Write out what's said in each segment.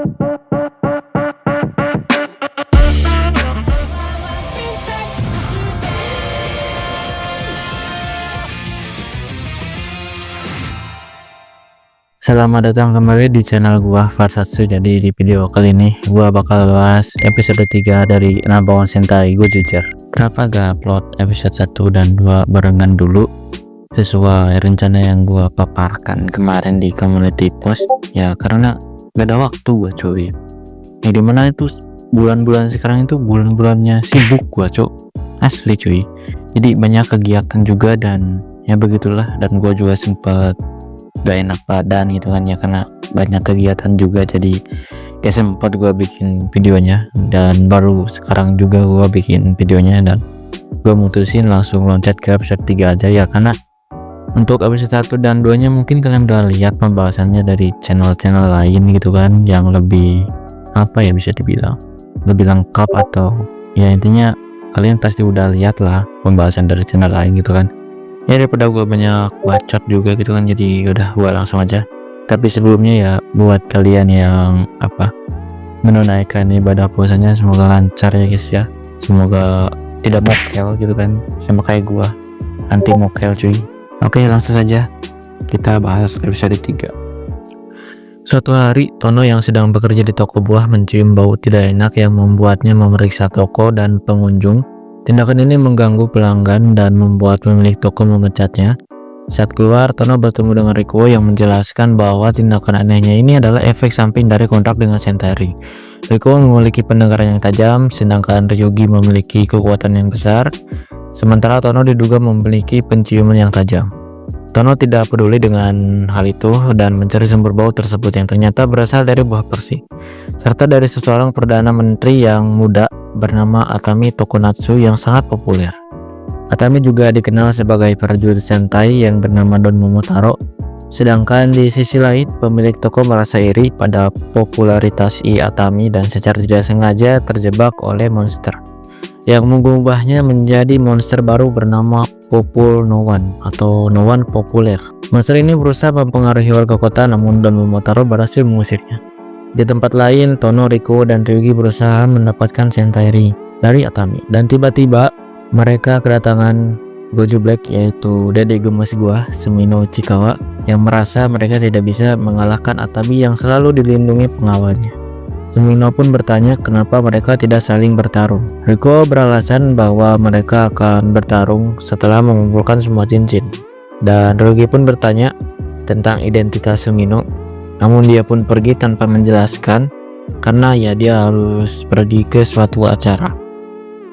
Selamat datang kembali di channel gua Farsatsu. Jadi di video kali ini gua bakal bahas episode 3 dari Number One Sentai Go Jujur. Kenapa gak upload episode 1 dan 2 barengan dulu sesuai rencana yang gua paparkan kemarin di community post? Ya karena gak ada waktu gua cuy. Ya dimana itu bulan-bulan sekarang itu bulan-bulannya sibuk gua asli cuy. Jadi banyak kegiatan juga dan ya begitulah, dan gua juga sempet gak enak badan gitu kan ya, karena banyak kegiatan juga, jadi kayak sempat gua bikin videonya, dan baru sekarang juga gua bikin videonya dan gua mutusin langsung loncat ke episode 3 aja ya, karena untuk episode 1 dan 2 nya mungkin kalian udah lihat pembahasannya dari channel-channel lain gitu kan, yang lebih apa ya, bisa dibilang lebih lengkap, atau ya intinya kalian pasti udah lihat lah pembahasan dari channel lain gitu kan ya. Daripada gue banyak bacot juga gitu kan, jadi udah gue langsung aja. Tapi sebelumnya ya, buat kalian yang menunaikan ibadah puasanya, semoga lancar ya guys ya, semoga tidak mokel gitu kan, sama kayak gue anti mokel cuy. Oke, langsung saja kita bahas episode 3. Suatu hari, Tono yang sedang bekerja di toko buah mencium bau tidak enak yang membuatnya memeriksa toko dan pengunjung. Tindakan ini mengganggu pelanggan dan membuat pemilik toko memecatnya. Saat keluar, Tono bertemu dengan Rikuo yang menjelaskan bahwa tindakan anehnya ini adalah efek samping dari kontrak dengan Sentai. Rikuo memiliki pendengaran yang tajam, sedangkan Ryugi memiliki kekuatan yang besar. Sementara Tono diduga memiliki penciuman yang tajam. Tono tidak peduli dengan hal itu dan mencari sumber bau tersebut yang ternyata berasal dari buah persi, serta dari seseorang perdana menteri yang muda bernama Atami Tokonatsu yang sangat populer. Atami juga dikenal sebagai prajurit Sentai yang bernama Don Momotaro. Sedangkan di sisi lain, pemilik toko merasa iri pada popularitas Atami dan secara tidak sengaja terjebak oleh monster yang mengubahnya menjadi monster baru bernama Popul No One atau No One Populer. Monster ini berusaha mempengaruhi warga kota, namun Don Momotaro berhasil mengusirnya. Di tempat lain, Tono, Rikuo, dan Ryugi berusaha mendapatkan Sentai Ring dari Atami, dan tiba-tiba mereka kedatangan Goju Black, yaitu Dede Gemes gua, Sumino Chikawa, yang merasa mereka tidak bisa mengalahkan Atami yang selalu dilindungi pengawalnya. Sumino pun bertanya kenapa mereka tidak saling bertarung. Rikuo beralasan bahwa mereka akan bertarung setelah mengumpulkan semua cincin, dan Ryugi pun bertanya tentang identitas Sumino, namun dia pun pergi tanpa menjelaskan karena ya dia harus pergi ke suatu acara.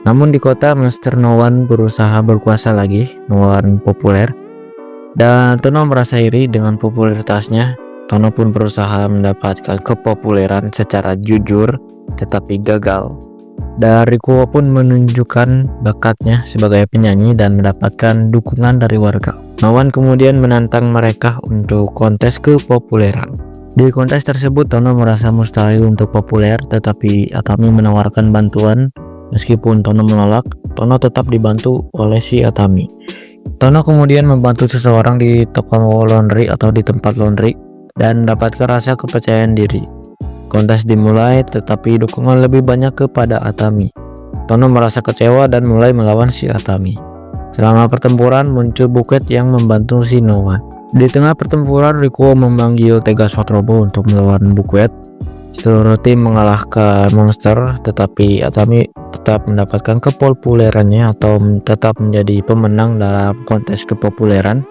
Namun di kota, monster No One berusaha berkuasa lagi, No One populer, dan Tono merasa iri dengan popularitasnya. Tono pun berusaha mendapatkan kepopuleran secara jujur tetapi gagal. Dan Rikuo pun menunjukkan bakatnya sebagai penyanyi dan mendapatkan dukungan dari warga. No One kemudian menantang mereka untuk kontes kepopuleran. Di kontes tersebut, Tono merasa mustahil untuk populer, tetapi Atami menawarkan bantuan. Meskipun Tono menolak, Tono tetap dibantu oleh si Atami. Tono kemudian membantu seseorang di toko laundry atau di tempat laundry dan mendapatkan rasa kepercayaan diri. Kontes dimulai, tetapi dukungan lebih banyak kepada Atami. Tono merasa kecewa dan mulai melawan si Atami. Selama pertempuran, muncul Buket yang membantu si No One. Di tengah pertempuran, Rikuo memanggil Tegas Hot Robo untuk melawan Buket. Seluruh tim mengalahkan monster, tetapi Atami tetap mendapatkan kepopulerannya atau tetap menjadi pemenang dalam kontes kepopuleran.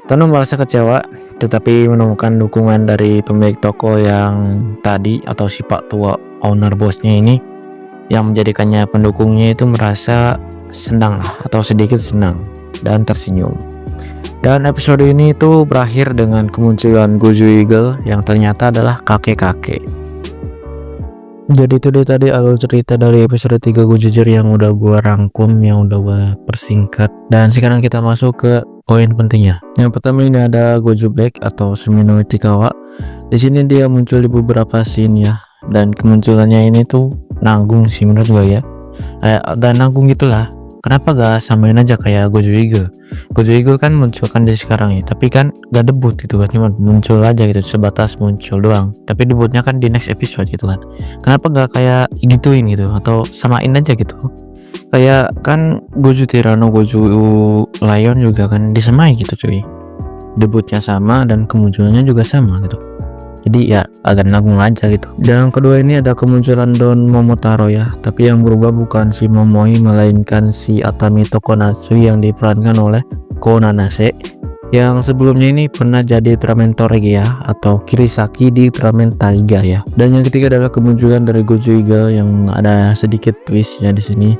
Tono merasa kecewa, tetapi menemukan dukungan dari pemilik toko yang tadi atau si Pak Tua, owner bosnya ini, yang menjadikannya pendukungnya itu merasa senang lah, atau sedikit senang dan tersenyum. Dan episode ini itu berakhir dengan kemunculan Goju Eagle yang ternyata adalah kakek-kakek. Jadi itu dia tadi alur cerita dari episode 3 Goju Jujur yang udah gua rangkum, yang udah gua persingkat. Dan sekarang kita masuk ke poin pentingnya. Yang pertama ini ada Goju Black atau Sumino Chikawa. Di sini dia muncul di beberapa scene ya, dan kemunculannya ini tuh nanggung sih menurut gue ya. Dan nanggung gitulah. kenapa gak samain aja kayak Gojo Eagle. Gojo Eagle kan muncul kan dari sekarang ya, tapi kan gak debut gitu kan, cuma muncul aja gitu, sebatas muncul doang, tapi debutnya kan di next episode gitu kan. Kenapa gak kayak gituin gitu, atau samain aja gitu. Kayak kan Gojo Tyranno, Gojo Lion juga kan disemai gitu cuy, debutnya sama dan kemunculannya juga sama gitu. Jadi ya agak nanggung aja gitu. Dan kedua ini ada kemunculan Don Momotaro ya, tapi yang berubah bukan si Momoi melainkan si Atami Tokonatsu yang diperankan oleh Ko Nanase, yang sebelumnya ini pernah jadi Ultraman Torege ya, atau Kirisaki di Ultraman Taiga ya. Dan yang ketiga adalah kemunculan dari Gojo Eagle yang ada sedikit twistnya di sini,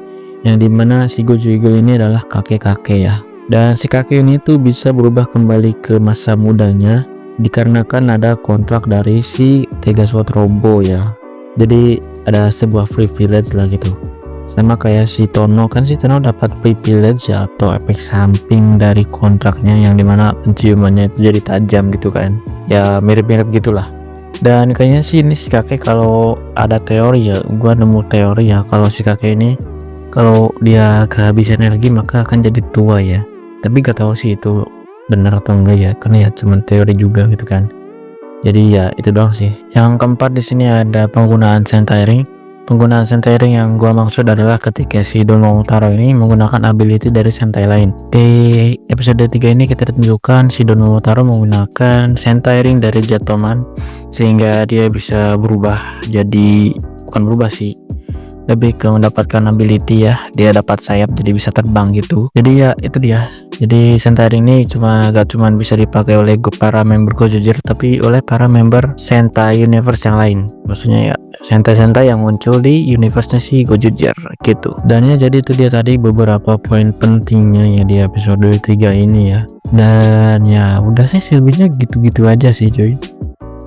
yang dimana si Gojo Eagle ini adalah kakek-kakek ya. Dan si kakek ini tuh bisa berubah kembali ke masa mudanya dikarenakan ada kontrak dari si Tegasword Robo ya. Jadi ada sebuah privilege lah gitu, sama kayak si Tono kan, si Tono dapat privilege ya, atau efek samping dari kontraknya, yang dimana penciumannya itu jadi tajam gitu kan ya, mirip-mirip gitulah. Dan kayaknya sih ini si kakek, kalau ada teori ya, gua nemu teori ya, kalau si kakek ini kalau dia kehabisan energi maka akan jadi tua ya, tapi gak tahu sih itu benar atau enggak ya, karena ya cuma teori juga gitu kan. Jadi ya itu doang sih. Yang keempat di sini ada penggunaan Sentai Ring. Penggunaan Sentai Ring yang gua maksud adalah ketika si Don Momotaro ini menggunakan ability dari Sentai lain. Di episode 3 ini kita tunjukkan si Don Momotaro menggunakan Sentai Ring dari Jatoman, sehingga dia bisa berubah jadi, bukan berubah sih, lebih ke mendapatkan ability ya, dia dapat sayap jadi bisa terbang gitu. Jadi ya itu dia. Jadi Sentai Ring ini gak cuma bisa dipakai oleh para member Gojoger, tapi oleh para member Sentai Universe yang lain. Maksudnya ya Sentai-Sentai yang muncul di universe-nya si Gojoger gitu. Dan ya jadi itu dia tadi beberapa poin pentingnya ya di episode 3 ini ya. Dan ya udah sih, selebihnya gitu-gitu aja sih cuy.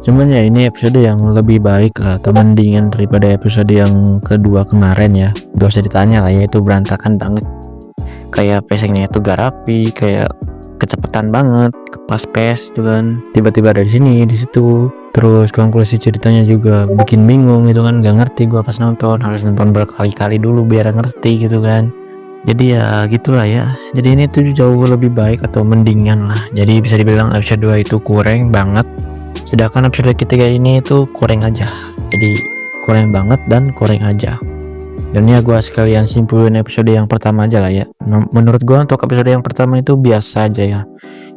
Cuman ya ini episode yang lebih baik lah, atau mendingan daripada episode yang kedua kemarin ya. Gak usah ditanya lah ya, itu berantakan banget. Kayak pacingnya itu gak rapi, kayak kecepatan banget, pas pace itu kan, tiba-tiba dari sini di situ. Terus konklusi ceritanya juga bikin bingung gitu kan, gak ngerti gua pas nonton, harus nonton berkali-kali dulu biar ngerti gitu kan. Jadi ya gitulah ya. Jadi ini tuh jauh lebih baik atau mendingan lah. Jadi bisa dibilang episode 2 itu kurang banget, sedangkan episode ketiga ini itu kurang aja. Jadi kurang banget dan kurang aja. Dan ya gua sekalian simpulin episode yang pertama aja lah ya. Menurut gua untuk episode yang pertama itu biasa aja ya.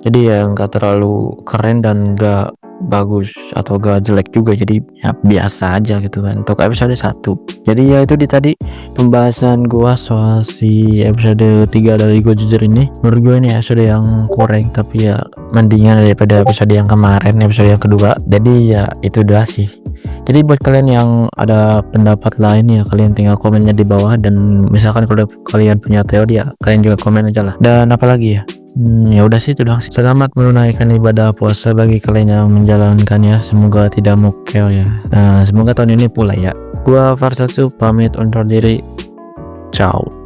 Jadi ya nggak terlalu keren dan nggak bagus atau gak jelek juga, jadi ya biasa aja gitu kan untuk episode 1. Jadi ya itu tadi pembahasan gua soal si episode 3 dari Gojoger ini. Menurut gua ini episode yang kurang, tapi ya mendingan daripada episode yang kemarin, episode yang kedua. Jadi ya itu udah sih. Jadi buat kalian yang ada pendapat lain ya, kalian tinggal komennya di bawah, dan misalkan kalau kalian punya teori ya kalian juga komen aja lah. Dan apalagi ya, ya udah sih itu doang sih. Selamat menunaikan ibadah puasa bagi kalian yang menjalankannya, semoga tidak mokel ya. Semoga tahun ini pula ya. Gua Farsatsu pamit undur diri, ciao.